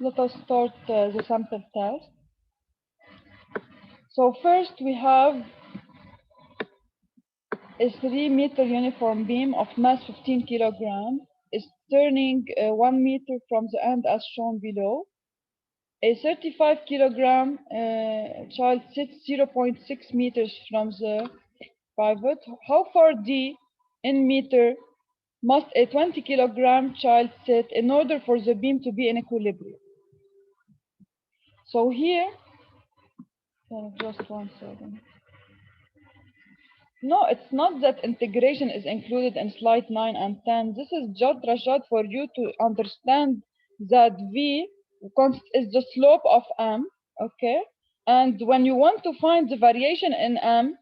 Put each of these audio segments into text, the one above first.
Let us start the sample test. So first we have a 3-meter uniform beam of mass 15 kilogram is turning 1 meter from the end as shown below. A 35 kilogram child sits 0.6 meters from the pivot. How far D in meter must a 20 kilogram child sit in order for the beam to be in equilibrium? So here, just 1 second. No, it's not that integration is included in slide 9 and 10. This is just, Rashad, for you to understand that V is the slope of M, okay? And when you want to find the variation in M,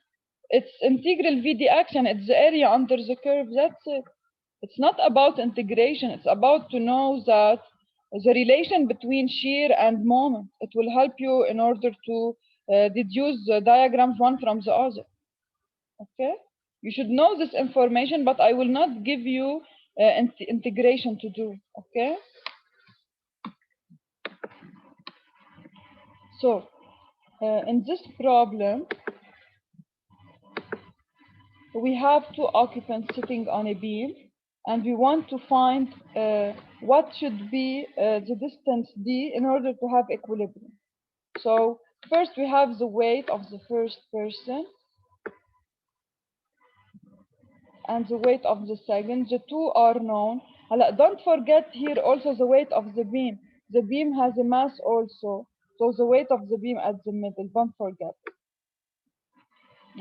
it's integral VD action, it's the area under the curve, that's it. It's not about integration, it's about to know that the relation between shear and moment. It will help you in order to deduce the diagrams one from the other. Okay, you should know this information, but I will not give you integration to do. Okay, so in this problem we have 2 occupants sitting on a beam, and we want to find what should be the distance D in order to have equilibrium. So first we have the weight of the first person and the weight of the second. The 2 are known. Don't forget here also the weight of the beam. The beam has a mass also, so the weight of the beam at the middle, don't forget.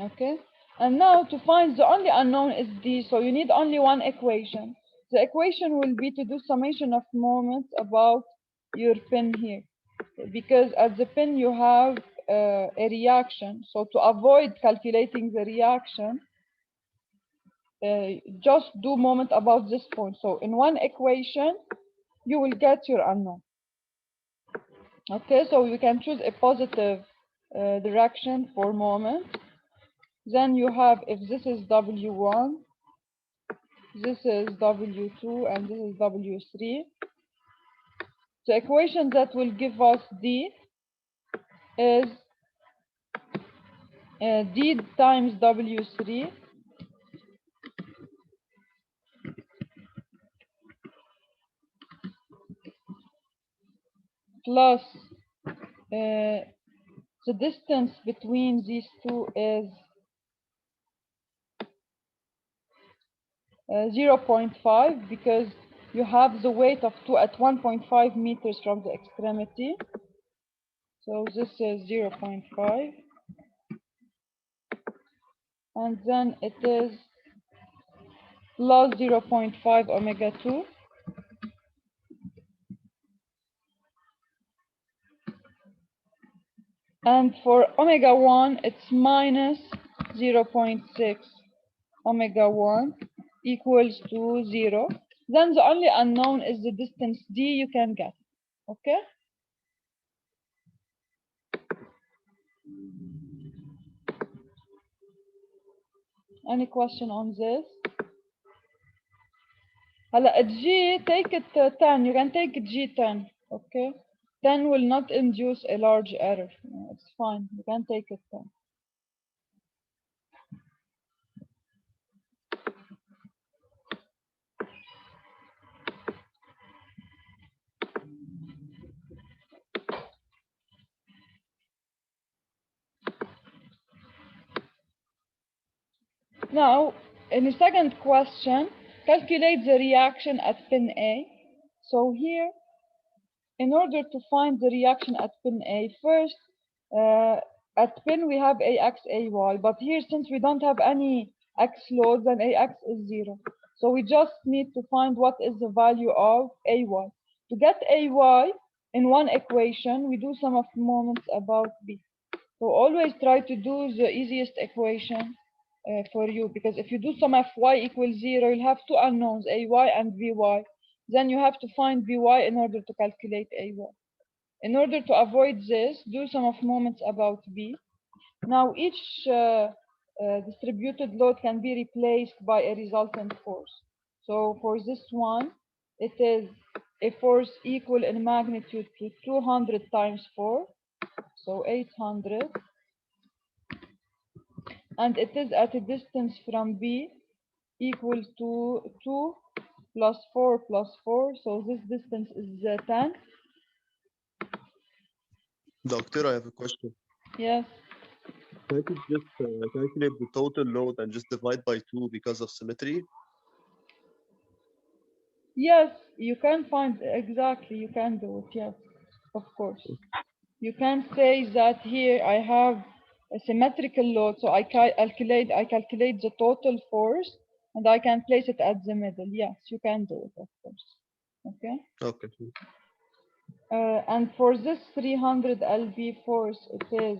Okay, and now to find the only unknown is D, so you need only one equation. The equation will be to do summation of moments about your pin here, because at the pin you have a reaction. So to avoid calculating the reaction, just do moment about this point. So in one equation, you will get your unknown. Okay, so you can choose a positive direction for moment. Then you have, if this is W1, this is W2, and this is W3. The equation that will give us D is D times W3 plus the distance between these two is 0.5, because you have the weight of 2 at 1.5 meters from the extremity. So this is 0.5. And then it is plus 0.5 omega 2. And for omega 1, it's minus 0.6 omega 1 equals to 0. Then the only unknown is the distance D you can get. Okay? Any question on this? G, take it 10. You can take G 10. Okay? 10 will not induce a large error. It's fine. You can take it 10. Now, in the second question, calculate the reaction at pin A. So here, in order to find the reaction at pin A, first, at pin we have AX, AY, but here since we don't have any X load, then AX is 0. So we just need to find what is the value of AY. To get AY in one equation, we do sum of moments about B. So always try to do the easiest equation for you, because if you do sum of y equals 0, you'll have 2 unknowns, AY and VY. Then you have to find VY in order to calculate AY. In order to avoid this, do sum of moments about B. Now each distributed load can be replaced by a resultant force. So for this one, it is a force equal in magnitude to 200 times 4, so 800, and it is at a distance from B equal to 2 plus 4 plus 4, so this distance is 10. Doctor, I have a question. Yes, Can't you just calculate the total load and just divide by 2 because of symmetry? yes, you can find exactly, you can do it, yes, of course. You can say that here I have a symmetrical load, so I calculate the total force and I can place it at the middle. Yes, you can do it, of course. Okay. Okay. And for this 300 lb force, it is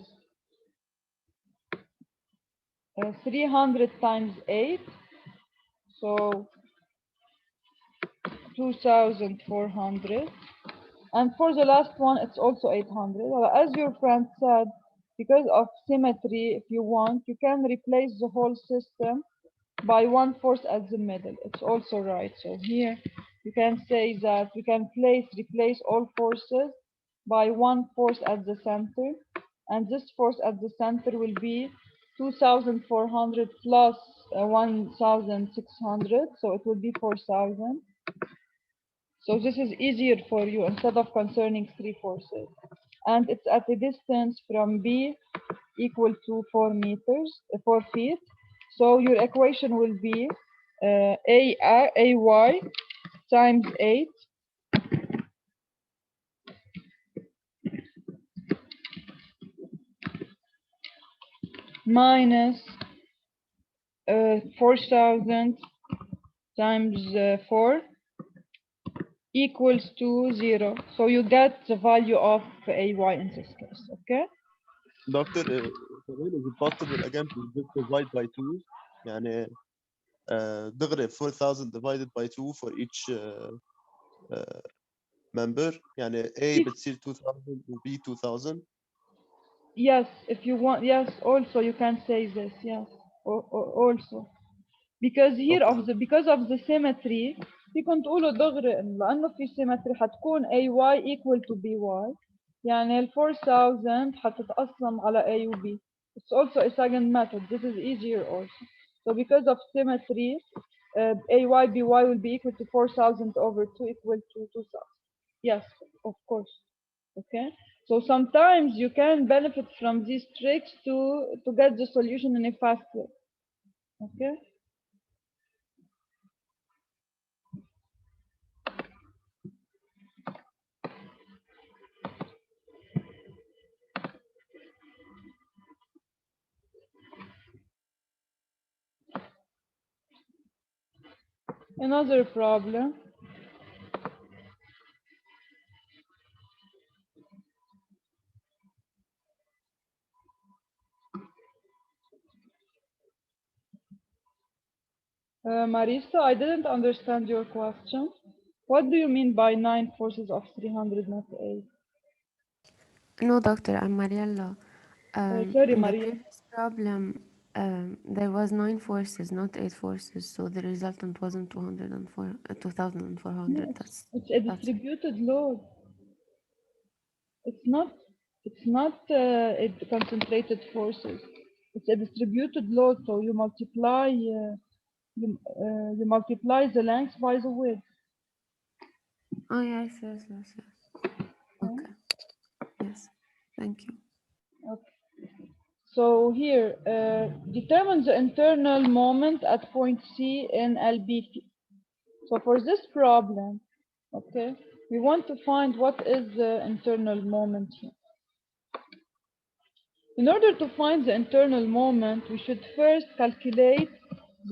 300 times 8, so 2,400. And for the last one, it's also 800. Well, as your friend said, because of symmetry, if you want, you can replace the whole system by one force at the middle. It's also right. So here you can say that we can replace all forces by one force at the center. And this force at the center will be 2,400 plus 1,600. So it will be 4,000. So this is easier for you instead of concerning three forces. And it's at a distance from B equal to 4 meters, 4 feet. So your equation will be AY times 8 minus 4,000 times 4 equals to 0. So you get the value of AY in this case, okay? Doctor, is it possible again to just divide by 2? يعني دغري 4,000 divided by 2 for each member. يعني A بتصير 2,000 و B 2,000. Yes, if you want, yes, also you can say this, yes, also. Because here Okay. because of the symmetry فيكم تقولوا دغري إنه لأنه في symmetry حتكون AY equal to BY يعني ال 4,000 حتتقسم على A و B. It's also a second method. This is easier also. So because of symmetry, AY BY will be equal to 4,000 over 2 equal to 2,000. Yes, of course. Okay. So sometimes you can benefit from these tricks to get the solution in a fast way. Okay. Another problem. Marisa, I didn't understand your question. What do you mean by 9 forces of 300 not 8? No, doctor, I'm Mariella. Sorry, In the Maria. previous problem, there was 9 forces, not 8 forces, so the resultant wasn't 2,400. Yes, it's a That's it. distributed load. It's not. It's not a concentrated forces. It's a distributed load. So you multiply. You multiply the length by the width. Oh, yes. Okay. Yes. Thank you. Okay. So here, determine the internal moment at point C in LBP. So for this problem, okay, we want to find what is the internal moment here. In order to find the internal moment, we should first calculate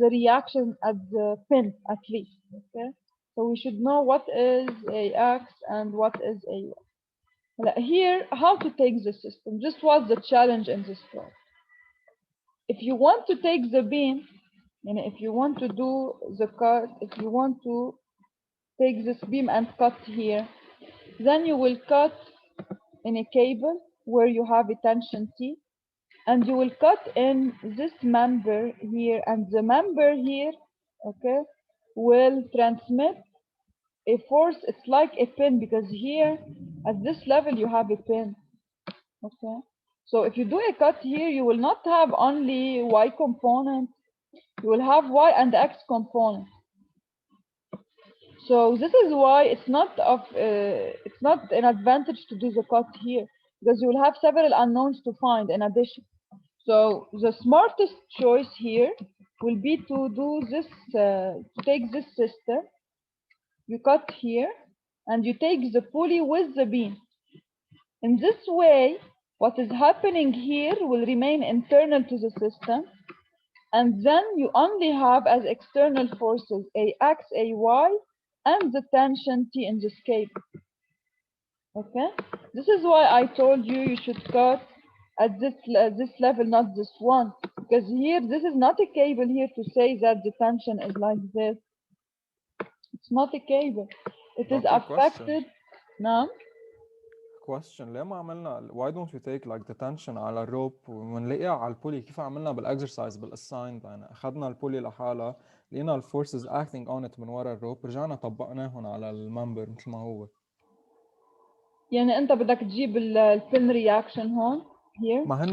the reaction at the pin at least, okay? So we should know what is AX and what is AY. Here, how to take the system, just what's the challenge in this problem. If you want to take the beam, and if you want to do the cut, if you want to take this beam and cut here, then you will cut in a cable where you have a tension T, and you will cut in this member here, and the member here, okay, will transmit a force, it's like a pin, because here at this level you have a pin. Okay, so if you do a cut here, you will not have only y component, you will have y and x component. So this is why it's not an advantage to do the cut here, because you will have several unknowns to find in addition. So the smartest choice here will be to do this, to take this system, you cut here, and you take the pulley with the beam. In this way, what is happening here will remain internal to the system, and then you only have as external forces Ax, Ay, and the tension T in this cable. Okay, this is why I told you you should cut at this level, not this one, because here this is not a cable here to say that the tension is like this. It's not a cable. It is Okay, affected. نعم. question ليه ما عملنا why don't we take like the tension على الروب ونلاقيها على البولي كيف عملنا بالاكسرسايز بالاسايند، يعني اخذنا البولي لحالها لقينا الفورسز acting on it من ورا الروب، رجعنا طبقناهم على الممبر مثل ما هو. يعني انت بدك تجيب البن رياكشن هون here. ما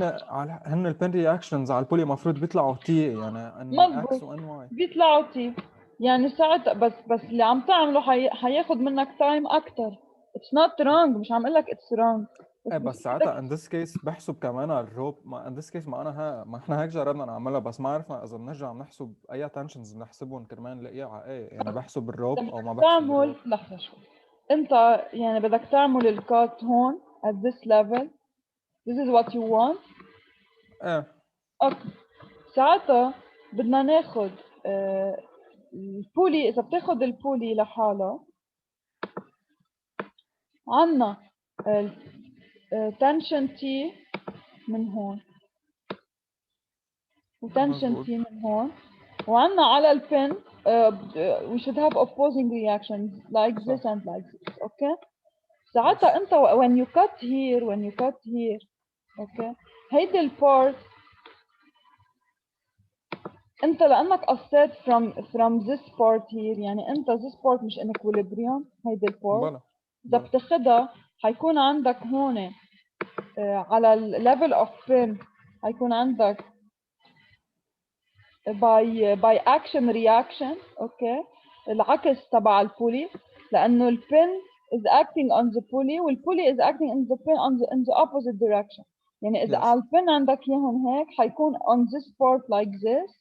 هن البن رياكشنز على البولي المفروض بيطلعوا تي، يعني ان اكس وان واي بيطلعوا تي، يعني ساعتها بس اللي عم تعمله حياخد منك تايم اكثر. It's not wrong، مش عم اقول لك it's wrong. ايه بس ساعتها in this case بحسب كمان الروب، ما in this case ما احنا هيك جربنا نعملها، بس ما عرفنا اذا بنرجع بنحسب اي تنشنز بنحسبهم كرمال نلاقيها على ايه، يعني بحسب الروب او ما بحسب الروب. لحظة شوي، انت يعني بدك تعمل الكات هون at this level. This is what you want. ايه اوكي، ساعتها بدنا ناخد البولي. اذا بتاخد البولي لحالها، عنا تنشن تي من هون وتنشن تي من هون، وعنا على البن we should have opposing reactions like this and like this. Okay, ساعتها انت when you cut here okay هيدي البارت انت لانك قصيت from this part here، يعني انت this part مش in equilibrium. هيدي البارت اذا بتاخدها حيكون عندك هون على الليفل اوف pin حيكون عندك by action reaction. اوكي، العكس تبع البولي، لانه البن is acting on the pulley والبولي is acting on the pin in the opposite direction. يعني اذا على البن عندك اياهم هيك حيكون on this part like this،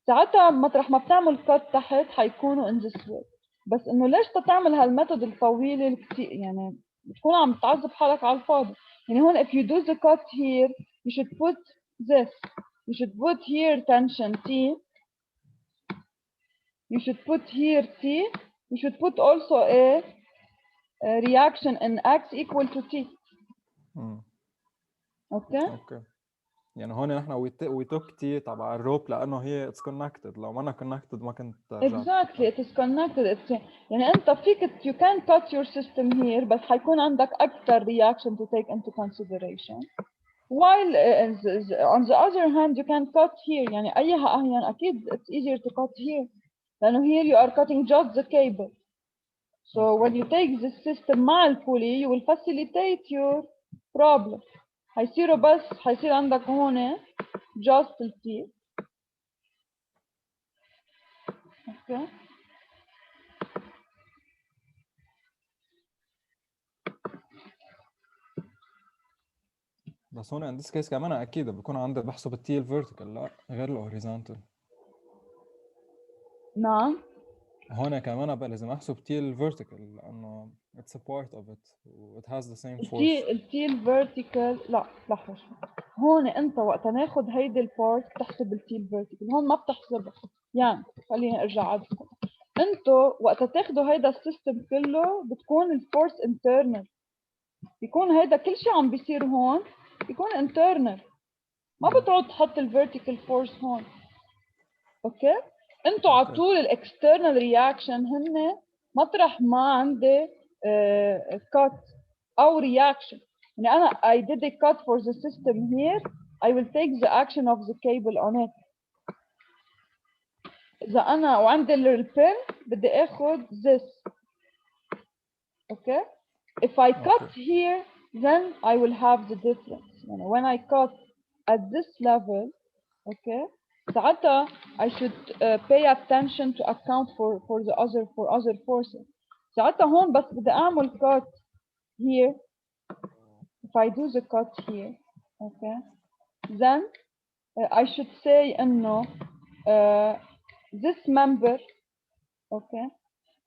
ساعتها مطرح ما بتعمل cut تحت حيكونوا in this way. بس انه ليش تعمل هالميثود الطويله الكتير، يعني بتكون عم تعذب حالك على الفاضي. يعني هون if you do the cut here you should put this, you should put here tension T, you should put here T, you should put also a reaction in X equal to T. اوكي يعني هون نحن we took T تبع الروب لانه هي it's connected، لو ما أنا connected ما كنت exactly it is connected. يعني انت فيك you can cut your system here، بس حيكون عندك اكثر reaction to take into consideration. While on the other hand you can cut here، يعني ايها اهين اكيد it's easier to cut here، لانه here you are cutting just the cable. So when you take this system مع البولي you will facilitate your problem. حيصير عندك هون just التي. اوكي، بس هون in this case كمان اكيد بكون عندي بحسب التي الفيرتيكال لا غير الهوريزونتال. نعم هون كمان بقى لازم احسب تي الفيرتيكال لانه it's a part of it و it has the same force. التي الفيرتيكال لا لحظه شوي، هون انت وقت ناخذ هيدي البارت بتحسب التي الفيرتيكال، هون ما بتحسبها. يعني خليني ارجع اعدكم، انتوا وقت تاخذوا هيدا السيستم كله بتكون الفورس انترنال، بيكون هيدا كل شيء عم بيصير هون بيكون انترنال، ما بتقعد تحط الفيرتيكال فورس هون. اوكي، انتوا على طول الاكسترنال رياكشن هن مطرح ما عندي cut او reaction. يعني انا I did a cut for the system here, I will take the action of the cable on it. اذا انا وعندي البن بدي اخذ this Okay, if I cut Okay. here, then I will have the difference. You know, when I cut at this level, okay, ساعتها I should pay attention to account for the other forces. ساعتها هون بس بدي أعمل cut here. If I do the cut here, okay, then I should say إنه this member, okay,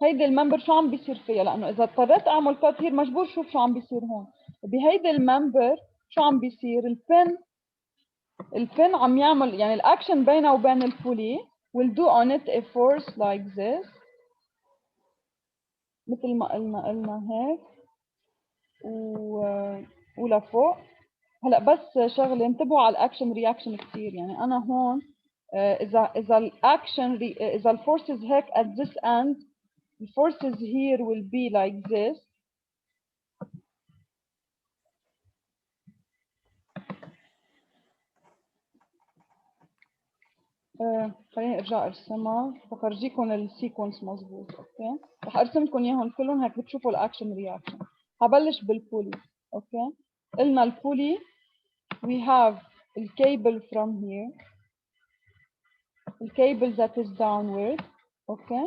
هيدي الممبر شو عم بيصير فيها، لانه اذا اضطريت اعمل كات هير مجبور شوف شو عم بيصير هون. بهيدي الممبر شو عم بيصير؟ البن عم يعمل يعني الاكشن بينه وبين البولي will do on it a force like this مثل ما قلنا هيك ولفوق. هلا بس شغله انتبهوا على الاكشن رياكشن كثير. يعني انا هون اذا الاكشن اذا الفورسز هيك at this end, the forces here will be like this. خليني ارجع ارسمها بفرجيكم السيكونس مزبوط. اوكي، رح ارسم لكم اياهم كلهم هيك بتشوفوا الاكشن رياكشن. هبلش بالبولي. اوكي، قلنا البولي we have the cable from here, the cable that is downward. اوكي،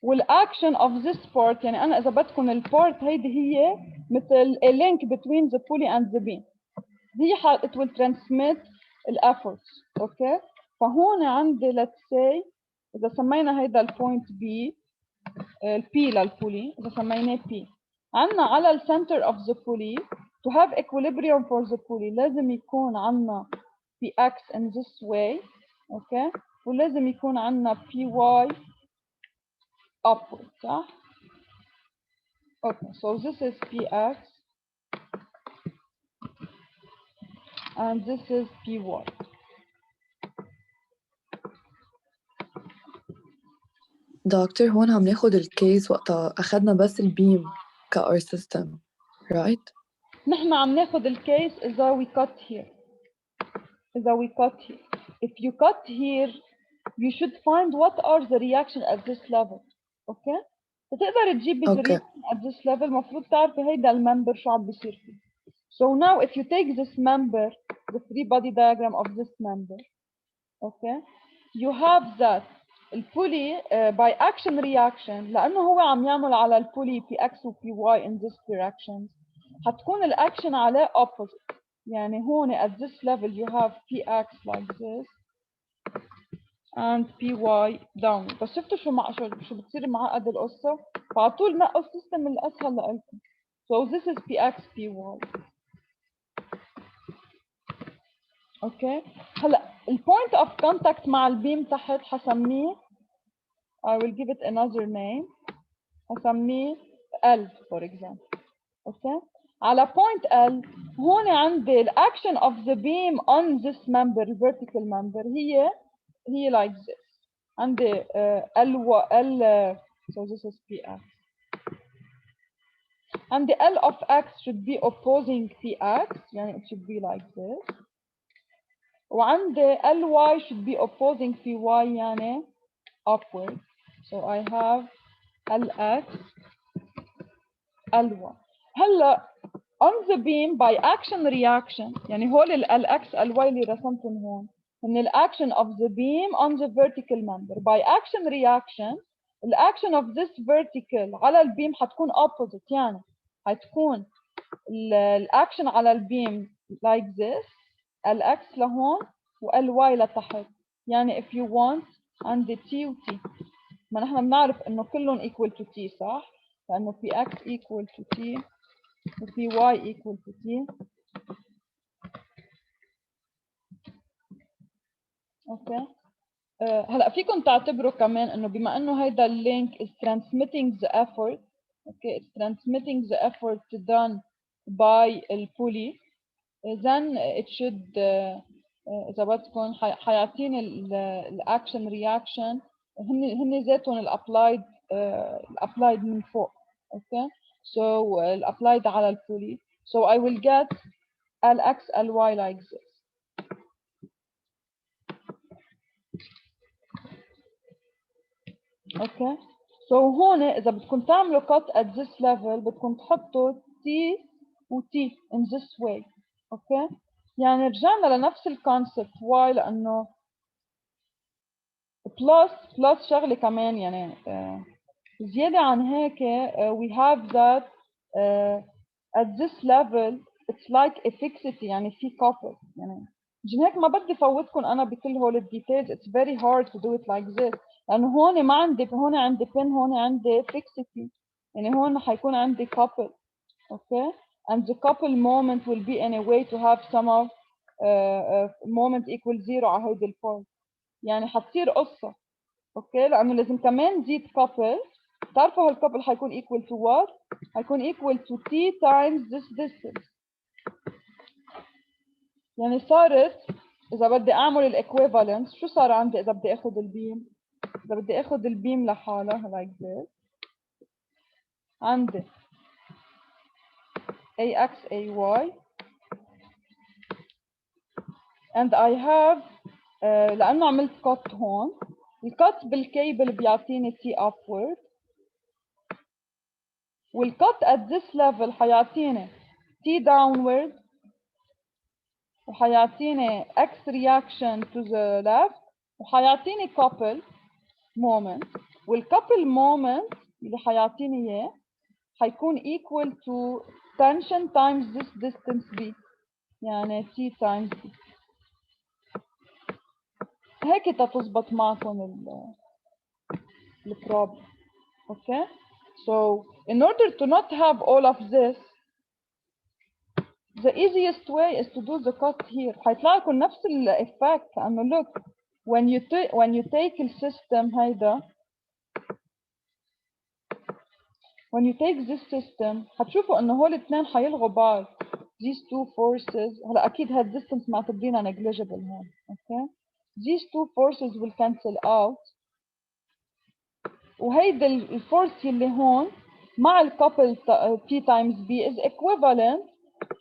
والاكشن of this part يعني انا اذا بدكم البارت هيدي هي مثل a link between the pulley and the beam. هي it will transmit الافورتس. اوكي، فهون عندي let's say اذا سمينا هيدا البوينت بي، البي للبولي اذا سميناه بي، عندنا على السنتر of the pulley to have equilibrium for the pulley لازم يكون عندنا px in this way. اوكي، ولازم يكون عندنا py upward. صح؟ okay, so this is px and this is py. دكتور هون عم ناخد الكيس وقتها أخدنا بس البيم كأور سيستم right؟ نحن عم ناخد الكيس إذا we cut here. If you cut here, you should find what are the reaction at this level. Okay? فتقدر تجيب the Okay. reaction at this level مفروض تعرفي هيدا الممبر شو عم بيصير فيه. So now if you take this member, the free body diagram of this member, okay, you have that البولي by action reaction لأنه هو عم يعمل على البولي px و py in this direction هتكون الأكشن عليه opposite. يعني هون at this level you have px like this and py down. بس شفتوا شو بتصير معقد القصة؟ فعلى طول نقوا السيستم الأسهل لإلكم. So this is px py. اوكي، هلا البوينت اوف كونتاكت مع البيم تحت حسميه I will give it another name. حسميه L for example. اوكي، على point L هون عندي الاكشن of the beam on this member vertical member هي like this. عندي L so this is Px. عندي L of x should be opposing Px يعني it should be like this. وعندي Ly should be opposing Py يعني upward. So I have Lx Ly. هلا on the beam by action reaction يعني هول Lx Ly اللي رسمتهم هون من الأكشن of the beam on the vertical member. By action reaction الأكشن of this vertical على البيم حتكون opposite. يعني حتكون الأكشن على البيم like this Lx لهون وLy لتحت. يعني if you want عندي T و T. ما نحن بنعرف إنه كلهم equal to T صح؟ لأنه Px equal to T و Py equal to T. أوكي. هلا فيكم تعتبروا كمان إنه بما إنه هيدا اللينك is transmitting the effort. Okay, it's transmitting the effort done by the pulley. Then it should إذا بدكم حيعطيني الأكشن رياكشن هن ذاتهم الأبلايد من فوق. Okay, so الأبلايد على البولي. So I will get Lx Ly like this. Okay, So هون إذا بدكم تعملوا cut at this level بدكم تحطوا T و T in this way. Okay. يعني رجعنا لنفس الكونسبت. Why؟ لأنه plus شغلة كمان يعني زيادة عن هيك we have that at this level it's like a fixity يعني في couple يعني مشان هيك ما بدي فوتكم أنا بكل هول الديتيلز. it's very hard to do it like this لأنه هون ما عندي هون عندي pin هون عندي fixity يعني هون حيكون عندي couple. Okay. And the couple moment will be in a way to have some of moment equal 0 على هيدي البوينت. يعني حتصير قصة. اوكي لانه لازم كمان نزيد couple. بتعرفوا هالكابل حيكون equal to what؟ حيكون equal to t times this distance. يعني صارت اذا بدي اعمل الايكويفالنس شو صار عندي اذا بدي اخذ البيم؟ اذا بدي اخذ البيم لحالها like this عندي ax ay and I have لانه عملت cut هون الكت بالكيبل بيعطيني t upward والcut at this level حيعطيني t downward وحيعطيني x reaction to the left وحيعطيني couple moment والcouple moment اللي حيعطيني اياه حيكون equal to tension times this distance b يعني t times b. هيك تتظبط معكم البروبلم. Okay. So in order to not have all of this the easiest way is to do the cut here. حيطلع لكم نفس الإفكت لأنه look when you take السيستم هيدا when you take this system حتشوفوا إنه هول الاثنين حيلغوا بعض. These two forces هلا أكيد هاد distance معتبرينها negligible هون. Okay. These two forces will cancel out وهيدا الفورس اللي هون مع الكابل P times B is equivalent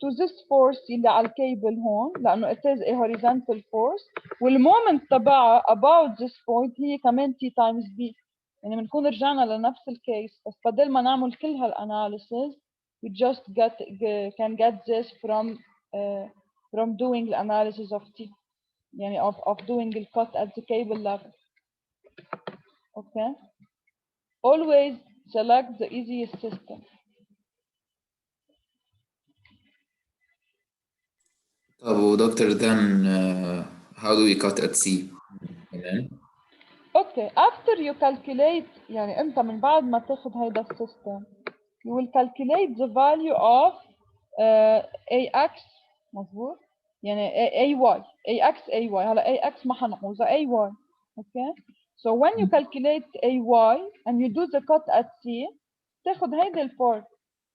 to this force اللي على الكيبل هون لأنه it is a horizontal force والمومنت تبعها about this point هي كمان T times B. يعني بنكون رجعنا لنفس الكيس بس بدل ما نعمل كل هالاناليسيس we just can get this from doing the analysis of T يعني of doing the cut at the cable level. Okay. Always select the easiest system. طب دكتور then how do we cut at C? Okay, after you calculate يعني أنت من بعد ما تاخد هيدا السيستم you will calculate the value of AX مظبوط يعني AX AY هلا AX ما حنعوزها AY. Okay. So when you calculate AY and you do the cut at C تاخد هيدا البارت.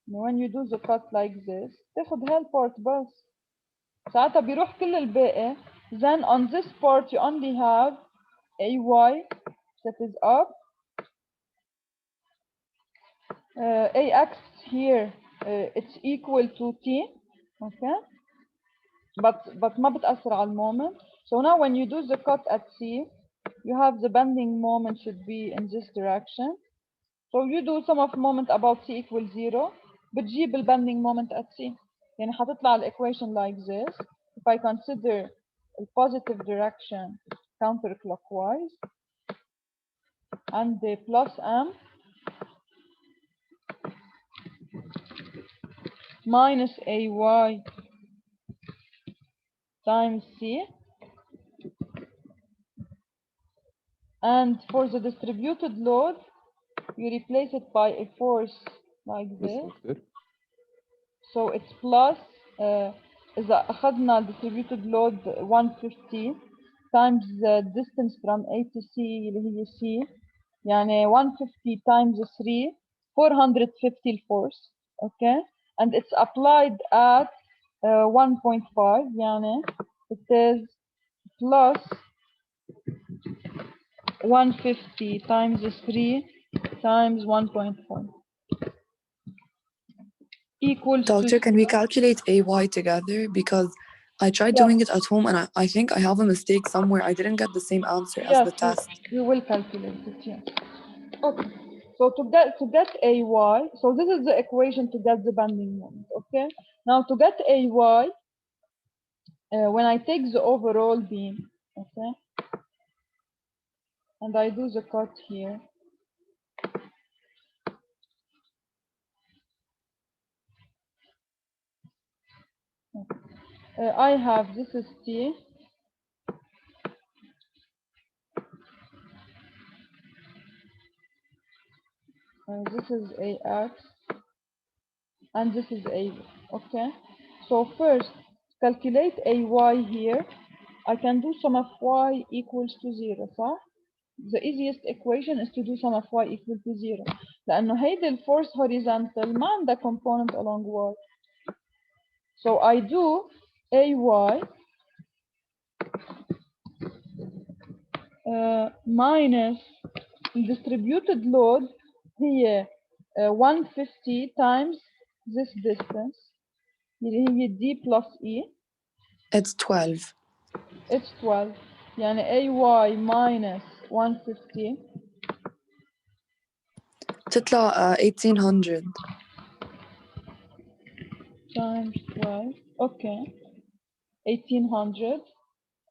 when you do the cut like this تاخد هالبارت بس ساعتها بيروح كل الباقي. Then on this part you only have AY that is up AX here it's equal to T. Okay. But ما بتأثر على المومنت. So now when you do the cut at C you have the bending moment should be in this direction. So you do sum of moment about C equals 0 بتجيب ال bending moment at C. يعني حتطلع ال equation like this. If I consider the positive direction counterclockwise and the plus M minus AY times C and for the distributed load you replace it by a force like this. So it's plus إذا أخذنا distributed load 150 times the distance from A to C اللي هي C يعني 150 times 3 450 الفورس. Okay. And it's applied at 1.5 يعني it is plus 150 times 3 times 1.5 equals Doctor, to can we calculate AY together? Because I tried Yes. doing it at home and I think I have a mistake somewhere. I didn't get the same answer as yes, the test. we will calculate it. Yes. Okay. So to get AY, so this is the equation to get the bending moment, okay? Now to get AY, when I take the overall beam, okay? And I do the cut here. I have, this is T. This is AX. And this is A, okay? So first, calculate AY here. I can do sum of Y equals to 0, صح? The easiest equation is to do sum of Y equal to 0. لأنه هيدي الفورس horizontal ما عندها component along Y. So I do AY minus distributed load هي 150 times this distance اللي هي D plus E. It's 12. It's 12. يعني AY minus 150 تطلع 1800. times 12. Okay. 1800.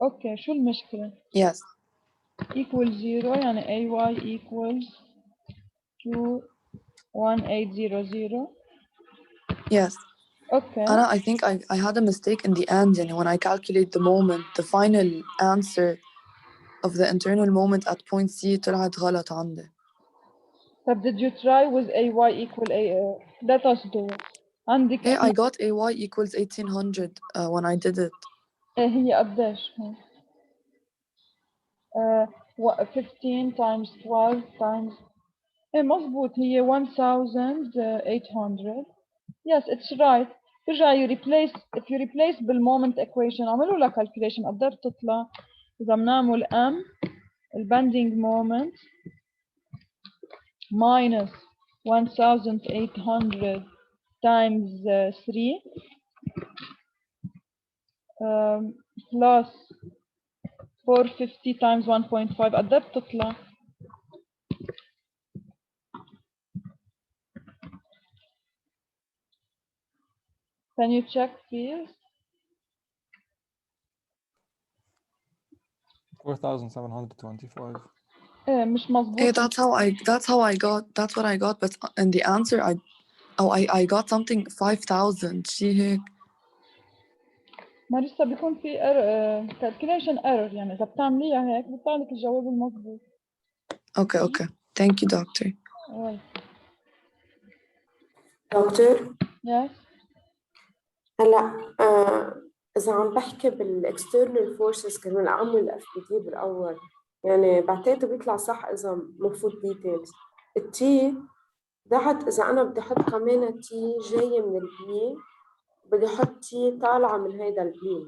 Okay. شو المشكلة؟ Yes. equals 0 يعني AY equals 21800. Yes. Okay. Anna, I think I had a mistake in the end. يعني when I calculate the moment, the final answer of the internal moment at point C طلعت غلط عندي. طب did you try with AY equal A? Let us do it. عندك Hey, I got AY equals 1800 when I did it. هي قديش؟ 15 times 12 times مظبوط هي 1800. Yes, it's right. ترجع you replace, if you replace بالmoment equation عملوا لها calculation قدر تطلع إذا بنعمل M bending moment minus 1800 times 3 plus 450 times 1.5 قدر تطلع. Can you check please? 4725. مش مظبوط. Hey, that's what I got, but in the answer I got something 5000 شي هيك. ما لسه بيكون في calculation error يعني إذا بتعمليها هيك بيطلع لك الجواب المظبوط. Okay. Thank you, doctor. Right. دكتور Yes. هلا إذا عم بحكي بالاكسترنال فورسز كمان أعمل الاف بي دي بالأول يعني بعتقد بيطلع صح إذا مفوت ديتيلز. التي تحت إذا أنا بدي أحط كمان تي جاية من البي بدي أحط تي طالعة من هيدا البي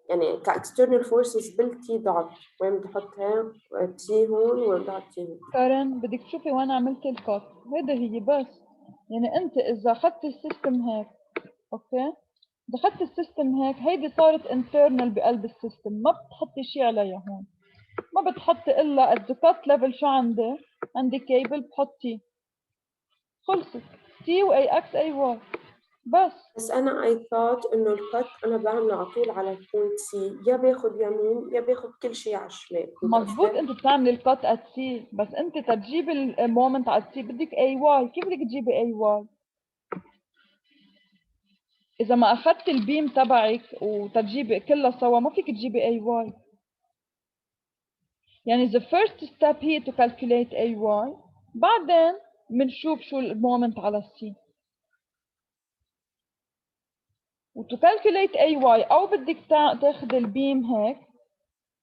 يعني كاكسترنال فورسز بالتي دوت وين بدي أحطها تي هون وين بدي أحط تي هون. كارن بدك تشوفي وين عملت الكات هيدا هي بس يعني انت اذا اخذت السيستم هيك اوكي اذا اخذت السيستم هيك هيدي صارت انترنال بقلب السيستم ما بتحطي شيء عليها هون ما بتحطي الا الكات ليفل شو عندي كيبل بحطي خلصت تي واي اكس اي واي بس أنا I thought إنه الكت أنا بعمله على طول على البوينت سي يا باخد يمين يا باخد كل شيء على الشمال. مزبوط انت بتعملي الكات ات سي بس انت تجيبي المومنت على السي بدك اي واي كيف بدك تجيبي اي واي؟ إذا ما أخذت البيم تبعك وتجيبي كلها سوا ما فيك تجيبي أي واي. يعني the first step هي to calculate أي واي بعدين بنشوف شو المومنت على السي. وتو calculate أي واي أو بدك تاخذي البيم هيك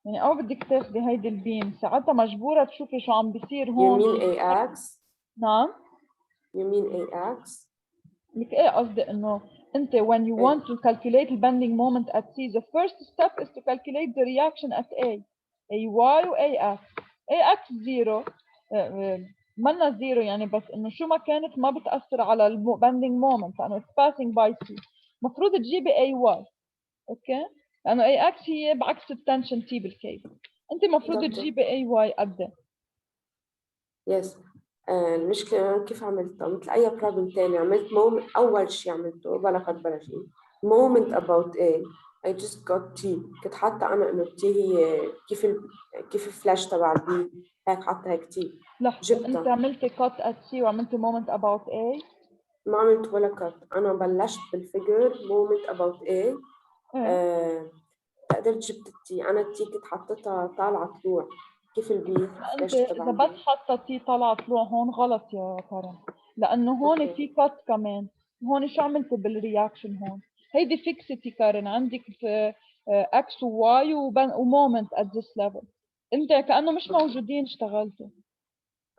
يعني أو بدك تاخذي هيدي البيم ساعتها مجبورة تشوفي شو عم بيصير هون. يمين AX. نعم. يمين AX. لك إيه قصدي إنه أنت when you want to calculate the bending moment at C the first step is to calculate the reaction at A. AY و AX. AX zero منا zero يعني بس إنه شو ما كانت ما بتأثر على ال bending moment لأنه it's passing by C. مفروض تجيبي AY. أوكي؟ لأنه AX هي بعكس التنشن T بالكيبل. أنت مفروض تجيبي AY قد Yes. المشكلة أنا كيف عملتها مثل أي بروبلم تاني عملت moment. أول شيء عملته بلا قد بلا شيء moment about A I just got T. كنت حاطة أنا إنه T هي كيف الفلاش تبع B هيك حاطة هيك T. لحظة، أنت جبتها عملتي cut at C وعملتي moment about A. ما عملت ولا كات. أنا بلشت بالفيجر moment about A. قدرت جبت التي. أنا التي كنت حطيتها طالعة طلوع كيف البي أنت فلاش تبع إذا بس البي. حطيتي طلع طلوع هون غلط يا كرم، لأنه هون أوكي. في كات كمان. هون شو عملتي بالرياكشن هون؟ هيدي فيكستي كارن عندك في اكس وواي ومومنت ات ذس ليفل. انت كأنه مش موجودين اشتغلتوا.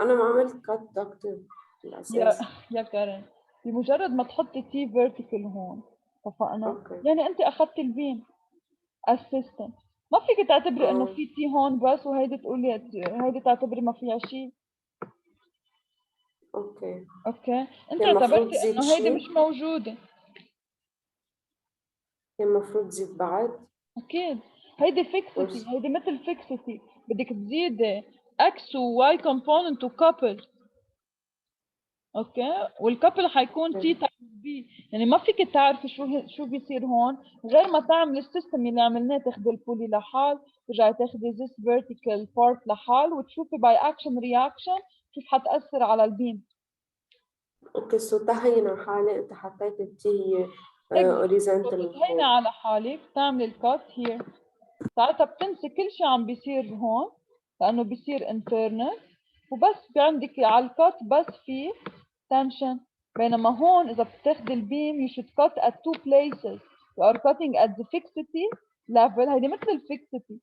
أنا ما عملت كات دكتور يا بالأساس. يا كارن بمجرد ما تحطي تي فيرتيكال هون اتفقنا؟ أوكي. يعني انت اخذتي البيم اسيستنت، ما فيك تعتبري انه في تي هون بس وهيدي تقولي هيدي تعتبري ما فيها شيء. أوكي. اوكي، انت كان المفروض اعتبرتي تزيد انه هيدي شيء. مش موجودة. كان المفروض تزيد بعد. اكيد هيدي فيكستي، هيدي مثل فيكستي بدك تزيدي اكس وواي كومبوننت وكابل. اوكي، والكابل حيكون تي تايمز بي، يعني ما فيك تعرفي شو بيصير هون غير ما تعملي السيستم اللي عملناه. تاخذي البولي لحال، ترجعي تاخذي this vertical part لحال، وتشوفي باي اكشن رياكشن كيف حتأثر على البيم. اوكي سو تهينا حالة انت حطيت التي هي horizontal هينا على حالك بتعملي الكات هير، ساعتها بتنسي كل شيء عم بيصير هون لانه بيصير internal، وبس عندك على الكات بس في tension. بينما هون اذا بتاخذي البيم you should cut at two places. You are cutting at the fixity level. هيدي مثل الفيكسيتي،